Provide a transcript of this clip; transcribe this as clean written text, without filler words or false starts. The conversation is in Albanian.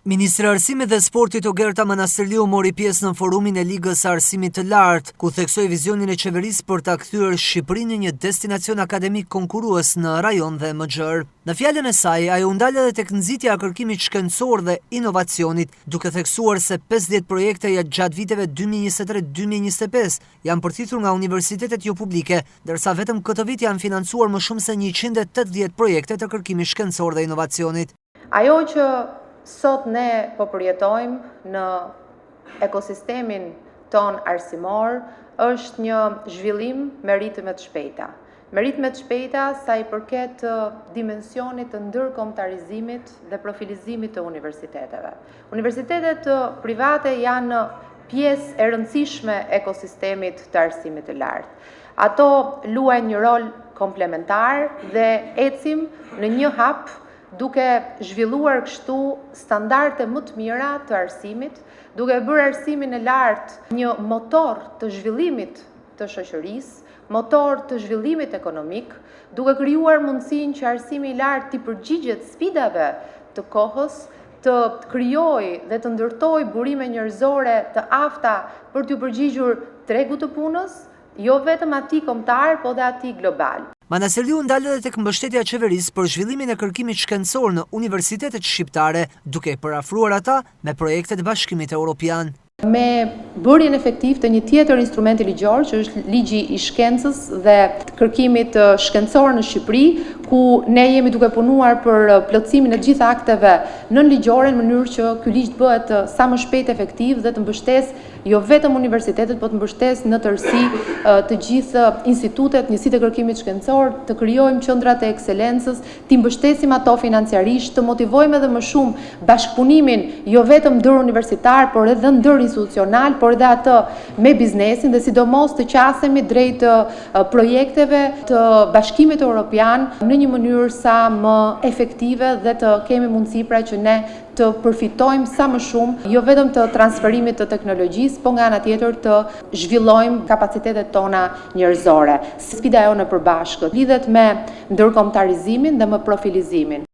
Ministri e Arsimit dhe Sportit Ogerta Manastirliu mori pjesë në forumin e Ligës së Arsimit të Lartë, ku theksoi vizionin e qeverisë për ta kthyer Shqipërinë në një destinacion akademik konkurrues në rajon dhe më gjerë. Në fjalën e saj, ajo u ndal edhe tek nxitja e kërkimit shkencor dhe inovacionit, duke theksuar se 50 projekte gjatë viteve 2023-2025 janë përthithur nga universitetet jo publike, ndërsa vetëm këtë vit janë financuar më shumë se 180 projekte të kërkimit shkencor dhe inovacionit. Ajo që sot ne po përjetojmë në ekosistemin ton arsimor është një zhvillim me ritme të shpejta. Me ritme të shpejta sa i përket dimensionit të ndërkombëtarizimit dhe profilizimit të universiteteve. Universitetet private janë pjesë e rëndësishme e ekosistemit të arsimit të lartë. Ato luajnë një rol komplementar dhe ecim në një hap duke zhvilluar kështu standarde më të mira të arsimit, duke bërë arsimin e lartë një motor të zhvillimit të shoqërisë, motor të zhvillimit ekonomik, duke krijuar mundësinë që arsimi i lartë të përgjigjet sfidave të kohës, të krijojë dhe të ndërtojë burime njerëzore të afta për t'u përgjigjur tregut të punës, jo vetëm atij kombëtar, por dhe atij global. Manastirliu ndal edhe tek mbështetja e qeverisë për zhvillimin e kërkimit shkencor në universitetet shqiptare, duke përafruar ata me projektet e Bashkimit Evropian. Me bërjen efektiv të një tjetër instrumenti ligjor, që është ligji i shkencës dhe kërkimit shkencor në Shqipëri, ku ne jemi duke punuar për plotësimin e gjitha akteve nënligjore në mënyrë që ky ligj të bëhet sa më shpejt efektiv dhe të mbështesë jo vetëm universitetet, por të mbështesë në tërësi të gjithë institutet, njësitë e kërkimit shkencor, të krijojmë qendrat e ekselencës, të mbështesim ato financiarisht, të motivojmë edhe më shumë bashkëpunimin jo vetëm ndëruniversitar, por edhe ndërinstitucional, por edhe atë me biznesin dhe sidomos të qasemi drejt projekteve të Bashkimit Evropian në një mënyrë sa më efektive dhe të kemi mundësi pra që ne të përfitojmë sa më shumë, jo vetëm të transferimit të teknologjisë, por nga ana tjetër të zhvillojmë kapacitetet tona njerëzore. Sfida jonë e përbashkët lidhet me ndërkombëtarizimin dhe me profilizimin.